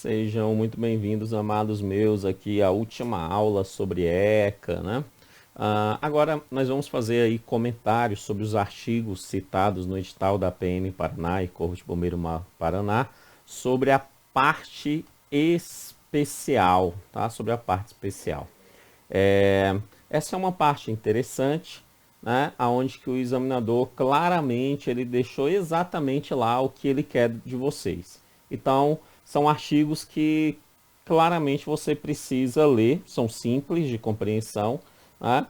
Sejam muito bem-vindos, amados meus, aqui à última aula sobre ECA, né? Agora nós vamos fazer aí comentários sobre os artigos citados no edital da PM Paraná e Corpo de Bombeiro Paraná sobre a parte especial, tá? Sobre a parte especial. Essa é uma parte interessante, né? Onde que o examinador claramente ele deixou exatamente lá o que ele quer de vocês. Então, são artigos que claramente você precisa ler, são simples de compreensão, né?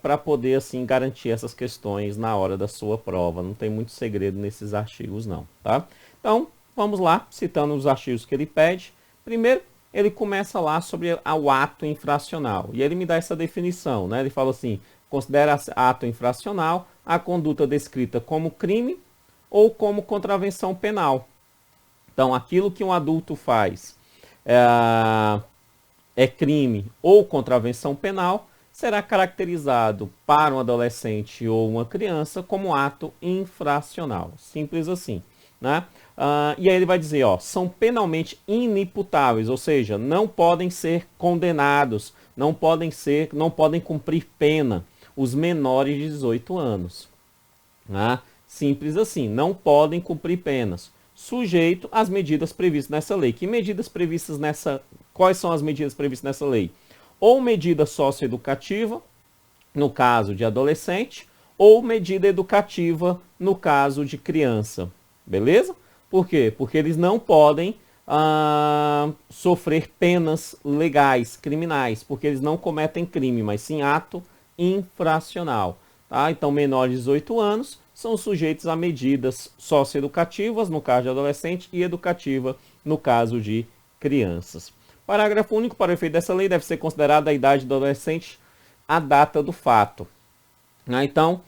Para poder assim garantir essas questões na hora da sua prova. Não tem muito segredo nesses artigos não, tá? Então, vamos lá, citando os artigos que ele pede. Primeiro, ele começa lá sobre o ato infracional. E ele me dá essa definição, né? Ele fala assim, considera ato infracional a conduta descrita como crime ou como contravenção penal. Então, aquilo que um adulto faz é crime ou contravenção penal, será caracterizado para um adolescente ou uma criança como ato infracional. Simples assim, né? E aí ele vai dizer, ó, são penalmente inimputáveis, ou seja, não podem ser condenados, não podem cumprir pena os menores de 18 anos. Né? Simples assim, não podem cumprir penas, sujeito às medidas previstas nessa lei. Que medidas previstas nessa... Quais são as medidas previstas nessa lei? Ou medida socioeducativa, no caso de adolescente, ou medida educativa, no caso de criança. Beleza? Por quê? Porque eles não podem sofrer penas legais, criminais, porque eles não cometem crime, mas sim ato infracional. Tá? Então, menores de 18 anos são sujeitos a medidas socioeducativas, no caso de adolescente, e educativa, no caso de crianças. Parágrafo único, para o efeito dessa lei, deve ser considerada a idade do adolescente a data do fato. Então,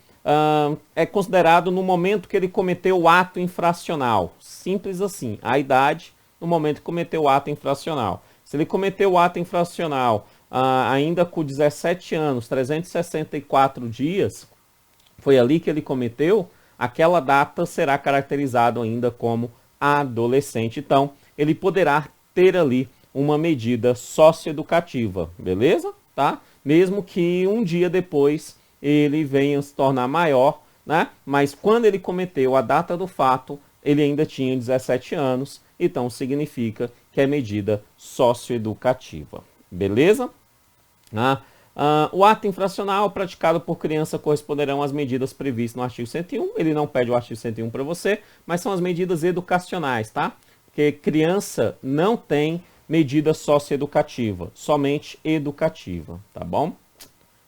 é considerado no momento que ele cometeu o ato infracional. Simples assim, a idade no momento que cometeu o ato infracional. Se ele cometeu o ato infracional ainda com 17 anos, 364 dias, foi ali que ele cometeu, aquela data será caracterizada ainda como adolescente. Então, ele poderá ter ali uma medida socioeducativa, beleza? Tá? Mesmo que um dia depois ele venha se tornar maior, né? Mas quando ele cometeu a data do fato, ele ainda tinha 17 anos, então significa que é medida socioeducativa, beleza? O ato infracional praticado por criança corresponderão às medidas previstas no artigo 101. Ele não pede o artigo 101 para você, mas são as medidas educacionais, tá? Porque criança não tem medida socioeducativa, somente educativa, tá bom?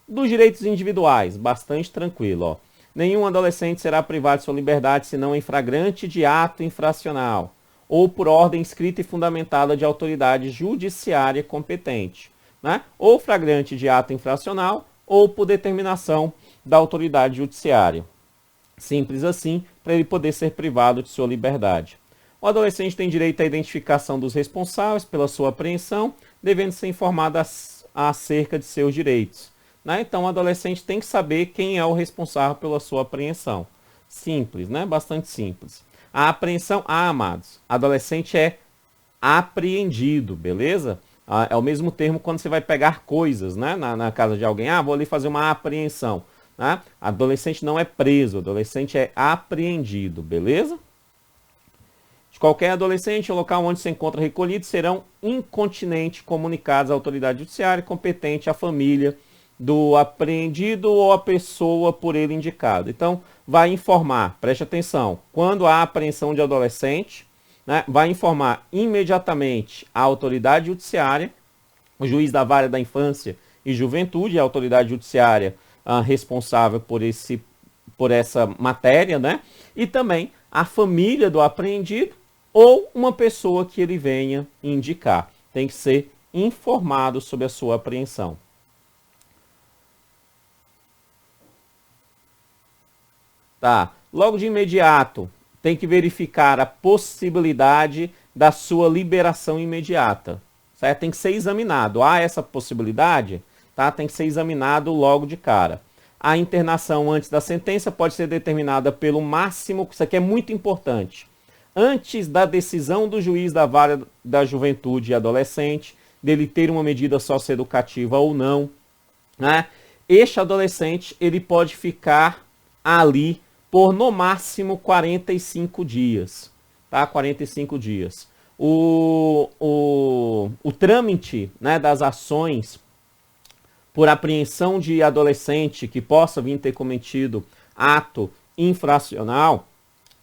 Dos direitos individuais, bastante tranquilo, ó. Nenhum adolescente será privado de sua liberdade senão em flagrante de ato infracional ou por ordem escrita e fundamentada de autoridade judiciária competente, né? Ou flagrante de ato infracional ou por determinação da autoridade judiciária. Simples assim, para ele poder ser privado de sua liberdade. O adolescente tem direito à identificação dos responsáveis pela sua apreensão, devendo ser informado acerca de seus direitos. Né? Então, o adolescente tem que saber quem é o responsável pela sua apreensão. Simples, né? Bastante simples. A apreensão, amados, adolescente é apreendido, beleza? É o mesmo termo quando você vai pegar coisas, né? Na casa de alguém. Vou ali fazer uma apreensão. Né? Adolescente não é preso, adolescente é apreendido, beleza? De qualquer adolescente, o local onde se encontra recolhido serão incontinenti comunicados à autoridade judiciária competente à família do apreendido ou a pessoa por ele indicado. Então, vai informar, preste atenção, quando há apreensão de adolescente, né, vai informar imediatamente a autoridade judiciária, o juiz da vara da infância e juventude, a autoridade judiciária responsável por essa matéria, né, e também a família do apreendido ou uma pessoa que ele venha indicar. Tem que ser informado sobre a sua apreensão. Tá. Logo de imediato, tem que verificar a possibilidade da sua liberação imediata. Certo? Tem que ser examinado. Há essa possibilidade? Tá? Tem que ser examinado logo de cara. A internação antes da sentença pode ser determinada pelo máximo, isso aqui é muito importante. antes da decisão do juiz da vara da juventude e adolescente, dele ter uma medida socioeducativa ou não, né? Este adolescente, ele pode ficar ali por no máximo 45 dias, tá? 45 dias. O trâmite, né, das ações por apreensão de adolescente que possa vir ter cometido ato infracional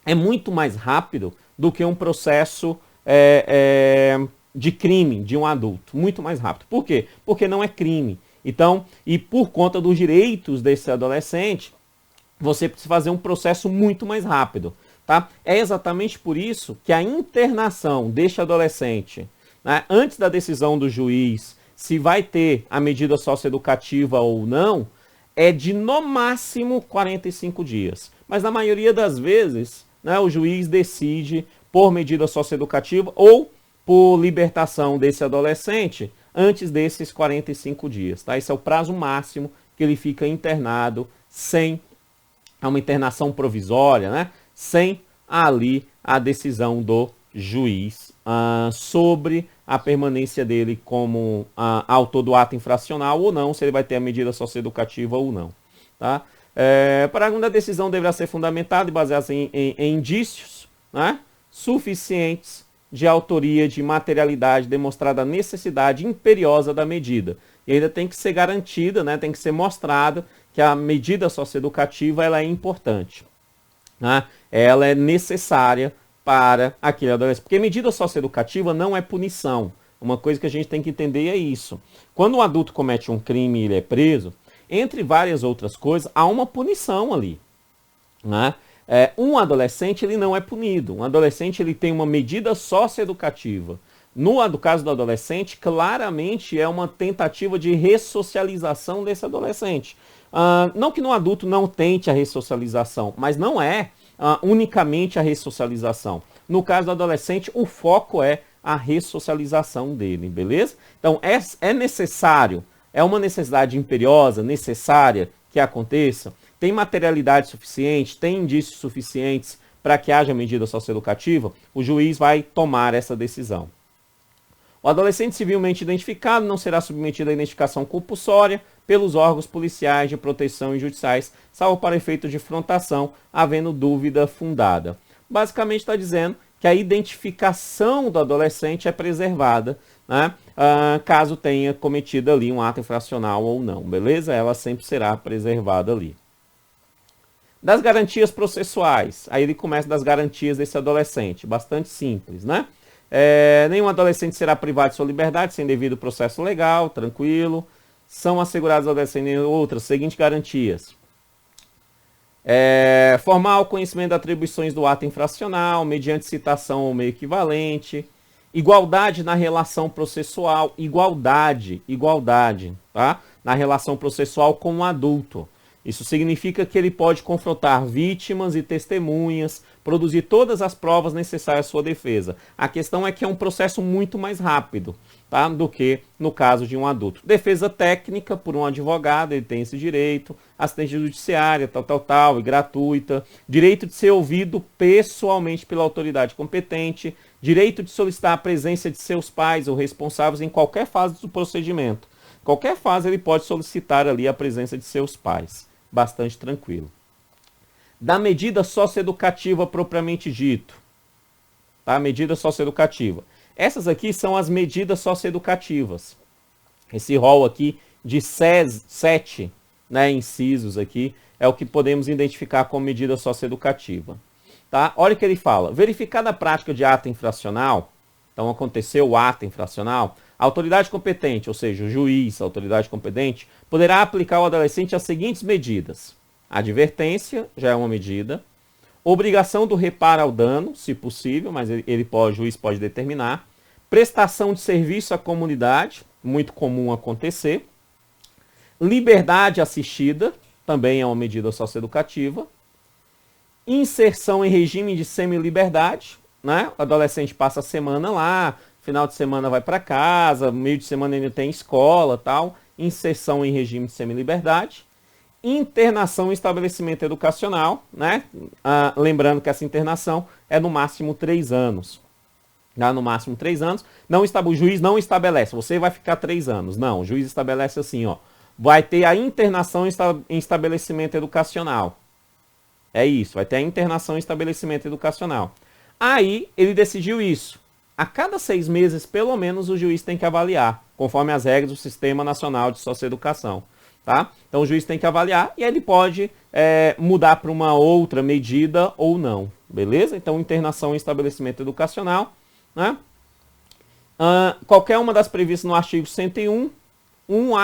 é muito mais rápido do que um processo de crime de um adulto. Muito mais rápido. Por quê? Porque não é crime. Então, e por conta dos direitos desse adolescente, você precisa fazer um processo muito mais rápido. Tá? É exatamente por isso que a internação deste adolescente, né, antes da decisão do juiz, se vai ter a medida socioeducativa ou não, é de no máximo 45 dias. Mas na maioria das vezes, né, o juiz decide por medida socioeducativa ou por libertação desse adolescente antes desses 45 dias. Tá? Esse é o prazo máximo que ele fica internado sem uma internação provisória, né? Sem ali a decisão do juiz sobre a permanência dele como autor do ato infracional ou não, se ele vai ter a medida socioeducativa ou não. Tá? Parágrafo da decisão deverá ser fundamentada e baseada em indícios, né, suficientes de autoria, de materialidade, demonstrada a necessidade imperiosa da medida. E ainda tem que ser garantida, né, tem que ser mostrado que a medida socioeducativa ela é importante. Né? Ela é necessária para aquele adolescente. Porque medida socioeducativa não é punição. Uma coisa que a gente tem que entender é isso. Quando um adulto comete um crime e ele é preso, entre várias outras coisas, há uma punição ali. Né? Um adolescente ele não é punido. Um adolescente ele tem uma medida socioeducativa. No caso do adolescente, claramente é uma tentativa de ressocialização desse adolescente. Não que no adulto não tente a ressocialização, mas não é unicamente a ressocialização. No caso do adolescente, o foco é a ressocialização dele, beleza? Então é necessário, é uma necessidade imperiosa, necessária que aconteça, tem materialidade suficiente, tem indícios suficientes para que haja medida socioeducativa, o juiz vai tomar essa decisão. O adolescente civilmente identificado não será submetido à identificação compulsória pelos órgãos policiais de proteção e judiciais, salvo para efeito de frontação, havendo dúvida fundada. Basicamente está dizendo que a identificação do adolescente é preservada, né, caso tenha cometido ali um ato infracional ou não, beleza? Ela sempre será preservada ali. Das garantias processuais, aí ele começa das garantias desse adolescente, bastante simples, né? Nenhum adolescente será privado de sua liberdade sem devido processo legal, tranquilo. São asseguradas ao adolescente outras seguintes garantias. Formal conhecimento das atribuições do ato infracional, mediante citação ou meio equivalente. Igualdade na relação processual. Igualdade, tá? Na relação processual com o adulto. Isso significa que ele pode confrontar vítimas e testemunhas, produzir todas as provas necessárias à sua defesa. A questão é que é um processo muito mais rápido, tá, do que no caso de um adulto. Defesa técnica por um advogado, ele tem esse direito. Assistência judiciária, tal, e gratuita. Direito de ser ouvido pessoalmente pela autoridade competente. Direito de solicitar a presença de seus pais ou responsáveis em qualquer fase do procedimento. Qualquer fase ele pode solicitar ali a presença de seus pais. Bastante tranquilo. Da medida socioeducativa propriamente dito. Tá? Medida socioeducativa. Essas aqui são as medidas socioeducativas. Esse rol aqui de 7, né, incisos aqui, é o que podemos identificar como medida socioeducativa. Tá? Olha o que ele fala. Verificada a prática de ato infracional, então aconteceu o ato infracional, a autoridade competente, ou seja, o juiz, a autoridade competente, poderá aplicar ao adolescente as seguintes medidas. Advertência, já é uma medida. Obrigação do reparo ao dano, se possível, mas o juiz pode determinar. Prestação de serviço à comunidade, muito comum acontecer. Liberdade assistida, também é uma medida socioeducativa. Inserção em regime de semi-liberdade, né? O adolescente passa a semana lá, final de semana vai para casa, meio de semana ainda tem escola, tal. Inserção em regime de semi-liberdade. internação em estabelecimento educacional, né? Lembrando que essa internação é no máximo 3 anos. No máximo 3 anos. O juiz não estabelece, você vai ficar 3 anos. Não, o juiz estabelece assim, ó. Vai ter a internação em estabelecimento educacional. É isso, vai ter a internação em estabelecimento educacional. Aí, ele decidiu isso. A cada 6 meses, pelo menos, o juiz tem que avaliar, conforme as regras do Sistema Nacional de Socioeducação. Tá? Então, o juiz tem que avaliar e ele pode mudar para uma outra medida ou não. Beleza? Então, internação em estabelecimento educacional. Né? Qualquer uma das previstas no artigo 101, 1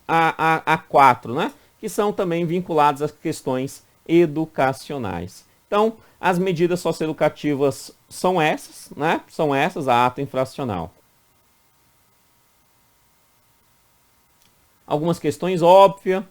a 4, né? Que são também vinculadas às questões educacionais. Então, as medidas socioeducativas são essas, né? São essas, a ata infracional. Algumas questões óbvias.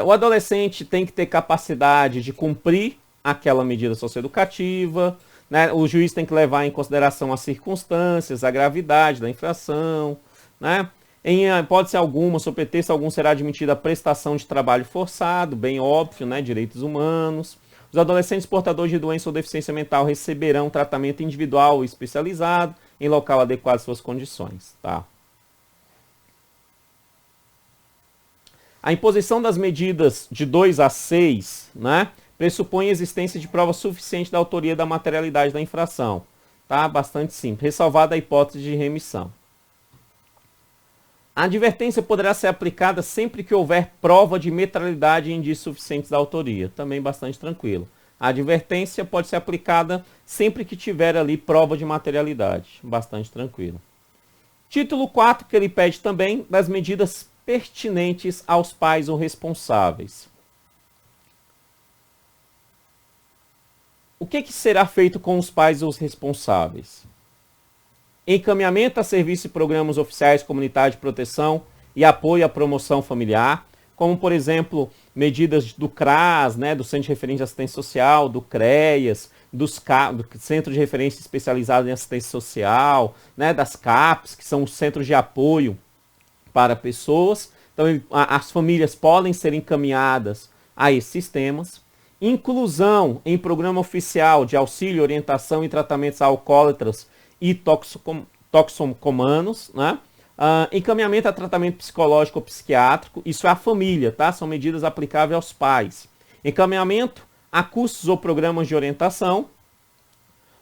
O adolescente tem que ter capacidade de cumprir aquela medida socioeducativa, né? O juiz tem que levar em consideração as circunstâncias, a gravidade da infração, né? Em hipótese alguma, sob pretexto algum, será admitida a prestação de trabalho forçado, bem óbvio, né? Direitos humanos. Os adolescentes portadores de doença ou deficiência mental receberão tratamento individual ou especializado em local adequado às suas condições. Tá? A imposição das medidas de 2 a 6, né, pressupõe a existência de prova suficiente da autoria da materialidade da infração. Tá? Bastante simples. Ressalvada a hipótese de remissão. A advertência poderá ser aplicada sempre que houver prova de metralidade e indícios suficientes da autoria. Também bastante tranquilo. A advertência pode ser aplicada sempre que tiver ali prova de materialidade. Bastante tranquilo. Título 4, que ele pede também, das medidas pertinentes aos pais ou responsáveis. O que será feito com os pais ou os responsáveis? Encaminhamento a serviços e programas oficiais comunitários de proteção e apoio à promoção familiar, como, por exemplo, medidas do CRAS, né, do Centro de Referência de Assistência Social, do CREAS, do Centro de Referência Especializado em Assistência Social, né, das CAPs, que são os centros de apoio para pessoas. Então, as famílias podem ser encaminhadas a esses sistemas. Inclusão em programa oficial de auxílio, orientação e tratamentos a alcoólatras e toxicomanos, né? Encaminhamento a tratamento psicológico ou psiquiátrico, isso é a família, tá? São medidas aplicáveis aos pais. Encaminhamento a cursos ou programas de orientação.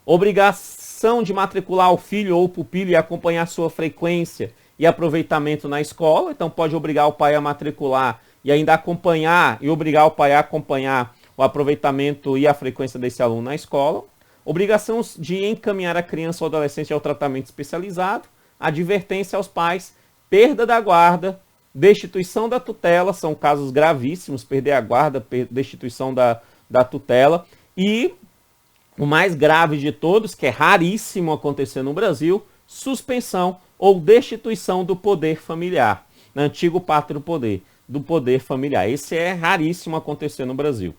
Obrigação de matricular o filho ou o pupilo e acompanhar sua frequência e aproveitamento na escola. Então pode obrigar o pai a matricular e ainda acompanhar, e obrigar o pai a acompanhar o aproveitamento e a frequência desse aluno na escola. Obrigação de encaminhar a criança ou adolescente ao tratamento especializado. Advertência aos pais, perda da guarda, destituição da tutela, são casos gravíssimos, perder a guarda, destituição da tutela. E o mais grave de todos, que é raríssimo acontecer no Brasil, suspensão ou destituição do poder familiar. No antigo pacto do poder familiar. Esse é raríssimo acontecer no Brasil.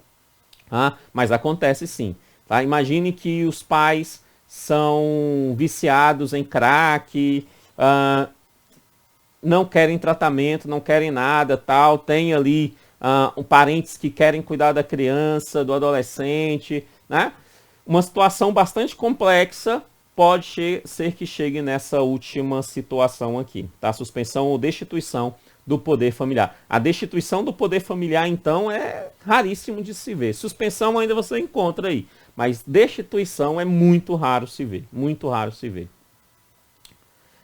Mas acontece sim. Tá? Imagine que os pais são viciados em crack, não querem tratamento, não querem nada, tal. Tem ali parentes que querem cuidar da criança, do adolescente, né? Uma situação bastante complexa, pode ser que chegue nessa última situação aqui, tá? Suspensão ou destituição do poder familiar. A destituição do poder familiar, então, é raríssimo de se ver. Suspensão ainda você encontra aí, mas destituição é muito raro se ver, muito raro se ver.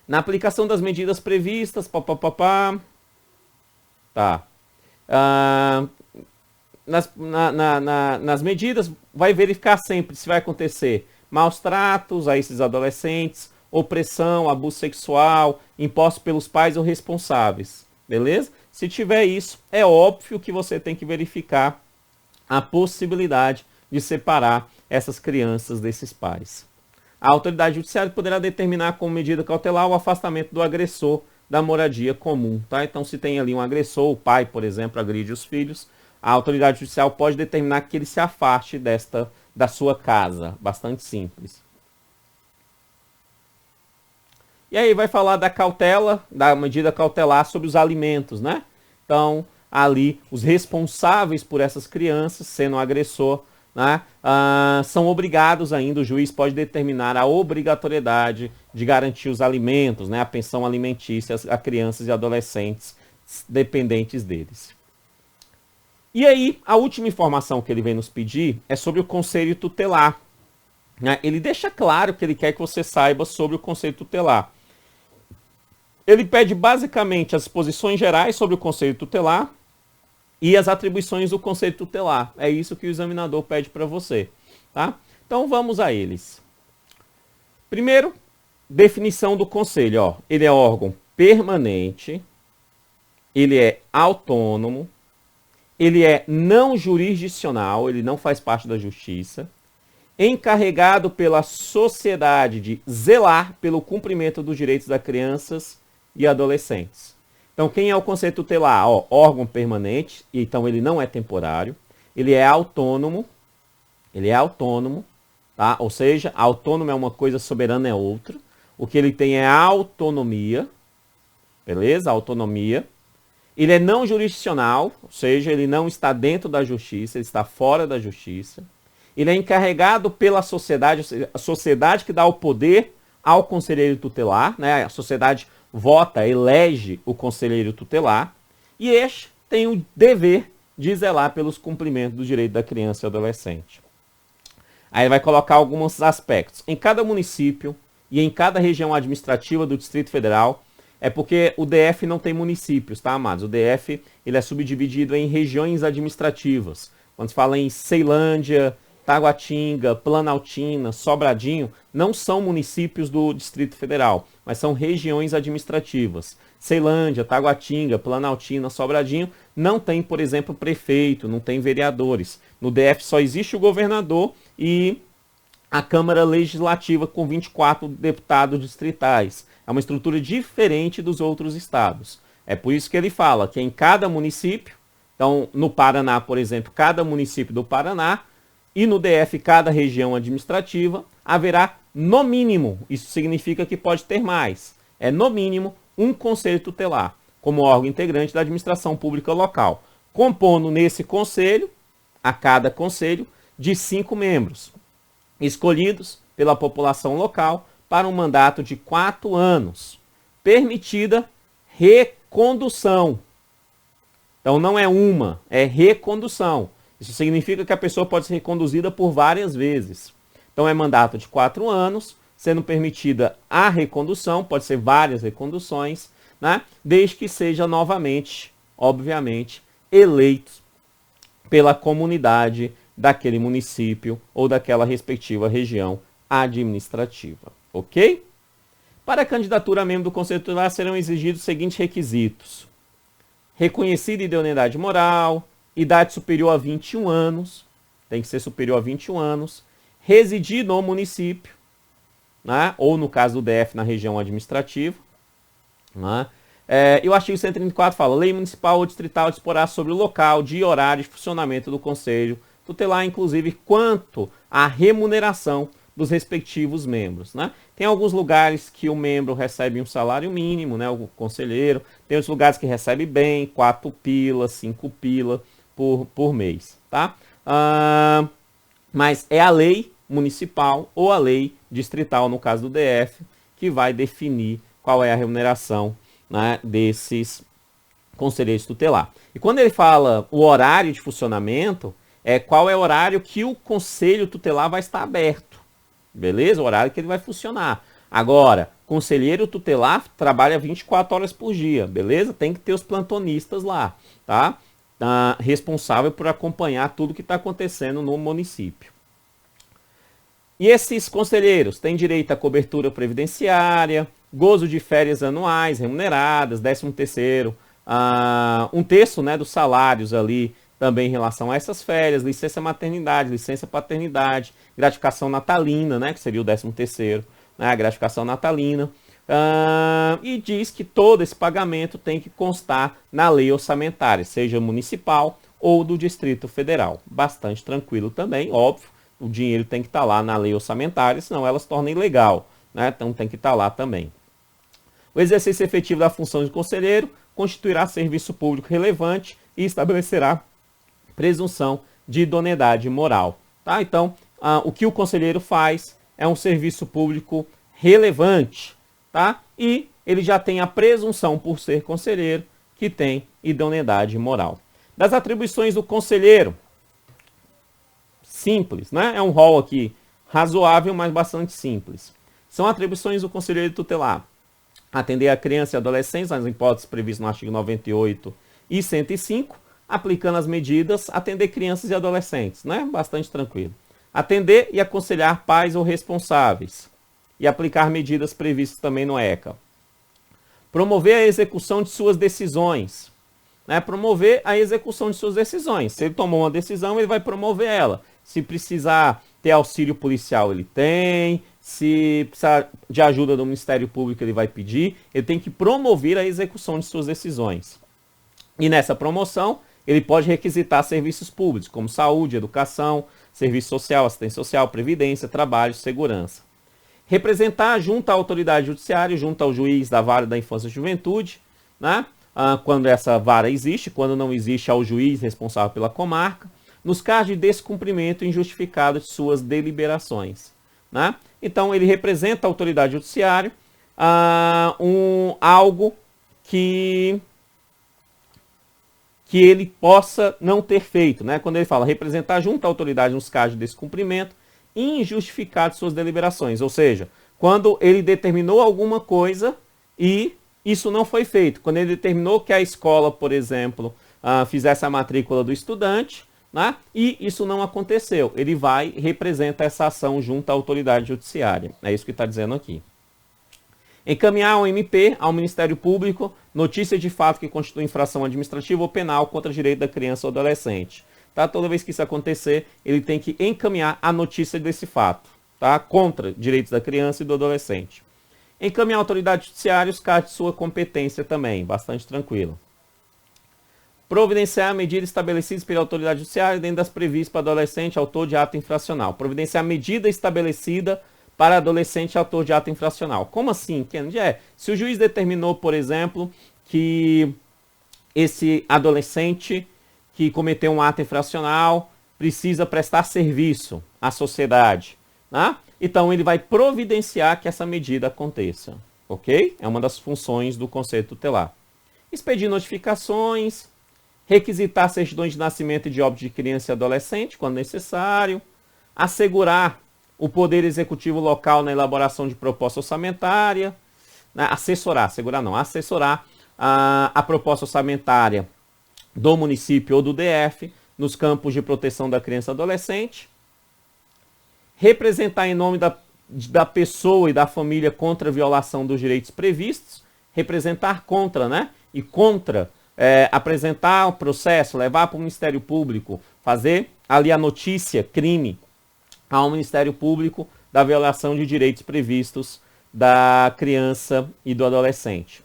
Na aplicação das medidas previstas, tá. Nas medidas, vai verificar sempre se vai acontecer maus tratos a esses adolescentes, opressão, abuso sexual, imposto pelos pais ou responsáveis. Beleza? Se tiver isso, é óbvio que você tem que verificar a possibilidade de separar essas crianças desses pais. A autoridade judiciária poderá determinar como medida cautelar o afastamento do agressor da moradia comum. Tá? Então, se tem ali um agressor, o pai, por exemplo, agride os filhos, a autoridade judicial pode determinar que ele se afaste da sua casa. Bastante simples. E aí vai falar da cautela, da medida cautelar sobre os alimentos, né? Então, ali os responsáveis por essas crianças, sendo o agressor, né, são obrigados ainda, o juiz pode determinar a obrigatoriedade de garantir os alimentos, né, a pensão alimentícia a crianças e adolescentes dependentes deles. E aí, a última informação que ele vem nos pedir é sobre o conselho tutelar. Né? Ele deixa claro que ele quer que você saiba sobre o conselho tutelar. Ele pede basicamente as disposições gerais sobre o conselho tutelar e as atribuições do conselho tutelar. É isso que o examinador pede para você. Tá? Então vamos a eles. Primeiro, definição do conselho. Ó. Ele é órgão permanente, ele é autônomo, ele é não jurisdicional, ele não faz parte da justiça, encarregado pela sociedade de zelar pelo cumprimento dos direitos das crianças e adolescentes. Então, quem é o conselho tutelar? Ó, órgão permanente, então ele não é temporário, ele é autônomo, tá? Ou seja, autônomo é uma coisa, soberano é outra. O que ele tem é autonomia, beleza? Autonomia. Ele é não jurisdicional, ou seja, ele não está dentro da justiça, ele está fora da justiça. Ele é encarregado pela sociedade, ou seja, a sociedade que dá o poder ao conselheiro tutelar, né? A sociedade vota, elege o conselheiro tutelar, e este tem o dever de zelar pelos cumprimentos do direito da criança e adolescente. Aí vai colocar alguns aspectos. Em cada município e em cada região administrativa do Distrito Federal, é porque o DF não tem municípios, tá, amados? O DF ele é subdividido em regiões administrativas. Quando se fala em Ceilândia, Taguatinga, Planaltina, Sobradinho, não são municípios do Distrito Federal, mas são regiões administrativas. Ceilândia, Taguatinga, Planaltina, Sobradinho não tem, por exemplo, prefeito, não tem vereadores. No DF só existe o governador e a Câmara Legislativa com 24 deputados distritais. É uma estrutura diferente dos outros estados. É por isso que ele fala que em cada município, então no Paraná, por exemplo, cada município do Paraná, e no DF, cada região administrativa, haverá no mínimo, isso significa que pode ter mais, é no mínimo um conselho tutelar, como órgão integrante da administração pública local, compondo nesse conselho, a cada conselho, de 5 membros, escolhidos pela população local para um mandato de 4 anos, permitida recondução. Então não é uma, é recondução. Isso significa que a pessoa pode ser reconduzida por várias vezes. Então é mandato de 4 anos, sendo permitida a recondução, pode ser várias reconduções, né? Desde que seja novamente, obviamente, eleito pela comunidade daquele município ou daquela respectiva região administrativa. Ok? Para a candidatura a membro do Conselho Tutelar serão exigidos os seguintes requisitos: reconhecida idoneidade moral, idade superior a 21 anos, tem que ser superior a 21 anos, residir no município, né? Ou no caso do DF, na região administrativa. Né? E o artigo 134 fala: lei municipal ou distrital disporá sobre o local, dia e horário de funcionamento do Conselho Tutelar, inclusive quanto à remuneração dos respectivos membros. Né? Tem alguns lugares que o membro recebe um salário mínimo, né, o conselheiro. Tem outros lugares que recebe bem, 4 pila, 5 pila por mês. Tá? Mas é a lei municipal ou a lei distrital, no caso do DF, que vai definir qual é a remuneração, né, desses conselheiros tutelar. E quando ele fala o horário de funcionamento, qual é o horário que o conselho tutelar vai estar aberto. Beleza? O horário que ele vai funcionar. Agora, conselheiro tutelar trabalha 24 horas por dia, beleza? Tem que ter os plantonistas lá, tá? Responsável por acompanhar tudo que está acontecendo no município. E esses conselheiros têm direito à cobertura previdenciária, gozo de férias anuais remuneradas, 13º, 1/3, né, dos salários ali também em relação a essas férias, licença maternidade, licença paternidade, gratificação natalina, né, que seria o 13º, né, a gratificação natalina. E diz que todo esse pagamento tem que constar na lei orçamentária, seja municipal ou do Distrito Federal. Bastante tranquilo também, óbvio, o dinheiro tem que estar lá na lei orçamentária, senão ela se torna ilegal, né? Então tem que estar lá também. O exercício efetivo da função de conselheiro constituirá serviço público relevante e estabelecerá presunção de idoneidade moral. Tá? Então, o que o conselheiro faz é um serviço público relevante, tá? E ele já tem a presunção, por ser conselheiro, que tem idoneidade moral. Das atribuições do conselheiro, simples, né? É um rol aqui razoável, mas bastante simples. São atribuições do conselheiro tutelar: atender a criança e adolescentes nas hipóteses previstas no artigo 98 e 105, aplicando as medidas, atender crianças e adolescentes, né? Bastante tranquilo. Atender e aconselhar pais ou responsáveis e aplicar medidas previstas também no ECA. Promover a execução de suas decisões. Né? Promover a execução de suas decisões. Se ele tomou uma decisão, ele vai promover ela. Se precisar ter auxílio policial, ele tem. Se precisar de ajuda do Ministério Público, ele vai pedir. Ele tem que promover a execução de suas decisões. E nessa promoção, ele pode requisitar serviços públicos, como saúde, educação, serviço social, assistência social, previdência, trabalho, segurança. Representar junto à autoridade judiciária, junto ao juiz da vara da infância e juventude, né? Quando essa vara existe, quando não existe, ao juiz responsável pela comarca, nos casos de descumprimento injustificado de suas deliberações. Né? Então, ele representa a autoridade judiciária, algo que ele possa não ter feito. Né? Quando ele fala representar junto à autoridade nos casos de descumprimento injustificado de suas deliberações. Ou seja, quando ele determinou alguma coisa e isso não foi feito. Quando ele determinou que a escola, por exemplo, fizesse a matrícula do estudante, né? E isso não aconteceu. Ele vai e representa essa ação junto à autoridade judiciária. É isso que está dizendo aqui. Encaminhar ao MP, ao Ministério Público, notícia de fato que constitui infração administrativa ou penal contra o direito da criança ou adolescente. Tá? Toda vez que isso acontecer, ele tem que encaminhar a notícia desse fato, tá? Contra direitos da criança e do adolescente. Encaminhar à autoridade judiciária os casos de sua competência também, bastante tranquilo. Providenciar a medida estabelecida pela autoridade judiciária dentro das previstas para adolescente autor de ato infracional. Providenciar a medida estabelecida para adolescente autor de ato infracional. Como assim, Kennedy? Se o juiz determinou, por exemplo, que esse adolescente que cometeu um ato infracional precisa prestar serviço à sociedade, né? Então ele vai providenciar que essa medida aconteça, ok? É uma das funções do Conselho Tutelar. Expedir notificações, requisitar certidões de nascimento e de óbito de criança e adolescente, quando necessário, assegurar o Poder Executivo local na elaboração de proposta orçamentária, né? Assessorar a proposta orçamentária do município ou do DF nos campos de proteção da criança e adolescente, representar em nome da pessoa e da família contra a violação dos direitos previstos, representar contra, né? E contra, apresentar o processo, levar para o Ministério Público, fazer ali a notícia, crime, ao Ministério Público da violação de direitos previstos da criança e do adolescente.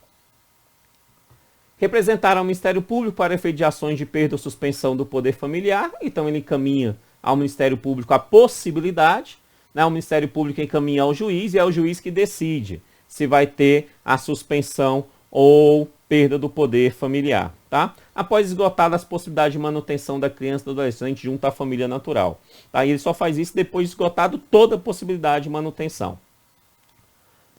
Representar ao Ministério Público para efeito de ações de perda ou suspensão do poder familiar, então ele encaminha ao Ministério Público a possibilidade, né? O Ministério Público encaminha ao juiz e é o juiz que decide se vai ter a suspensão ou perda do poder familiar, tá? Após esgotar as possibilidades de manutenção da criança e do adolescente junto à família natural. Tá? E ele só faz isso depois de esgotado toda a possibilidade de manutenção.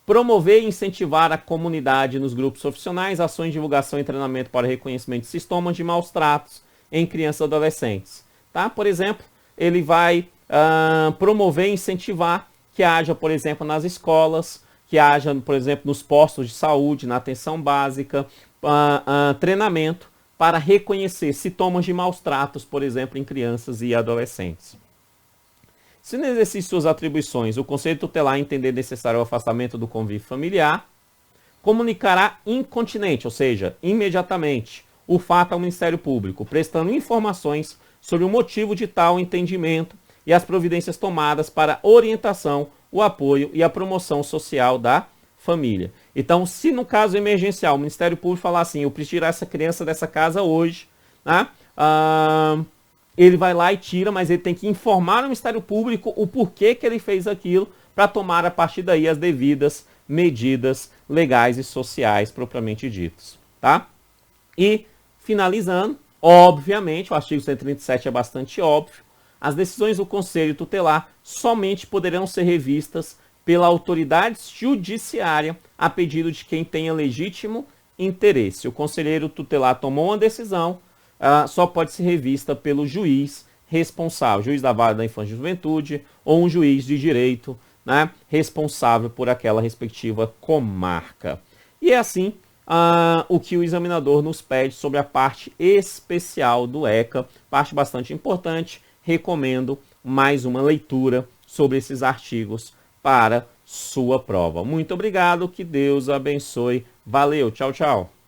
Promover e incentivar a comunidade nos grupos profissionais, ações de divulgação e treinamento para reconhecimento de sintomas de maus tratos em crianças e adolescentes. Tá? Por exemplo, ele vai promover e incentivar que haja, por exemplo, nas escolas, que haja, por exemplo, nos postos de saúde, na atenção básica, treinamento para reconhecer sintomas de maus tratos, por exemplo, em crianças e adolescentes. Se no exercício de suas atribuições o Conselho Tutelar entender necessário o afastamento do convívio familiar, comunicará incontinente, ou seja, imediatamente, o fato ao Ministério Público, prestando informações sobre o motivo de tal entendimento e as providências tomadas para orientação, o apoio e a promoção social da família. Então, se no caso emergencial o Ministério Público falar assim, eu preciso tirar essa criança dessa casa hoje, né? Ele vai lá e tira, mas ele tem que informar o Ministério Público o porquê que ele fez aquilo para tomar a partir daí as devidas medidas legais e sociais propriamente ditas, tá? E, finalizando, Obviamente, o artigo 137 é bastante óbvio, as decisões do Conselho Tutelar somente poderão ser revistas pela autoridade judiciária a pedido de quem tenha legítimo interesse. O conselheiro tutelar tomou uma decisão, só pode ser revista pelo juiz responsável, juiz da vara da infância e juventude ou um juiz de direito, né, responsável por aquela respectiva comarca. E é assim o que o examinador nos pede sobre a parte especial do ECA, parte bastante importante. Recomendo mais uma leitura sobre esses artigos para sua prova. Muito obrigado, que Deus abençoe. Valeu, tchau, tchau.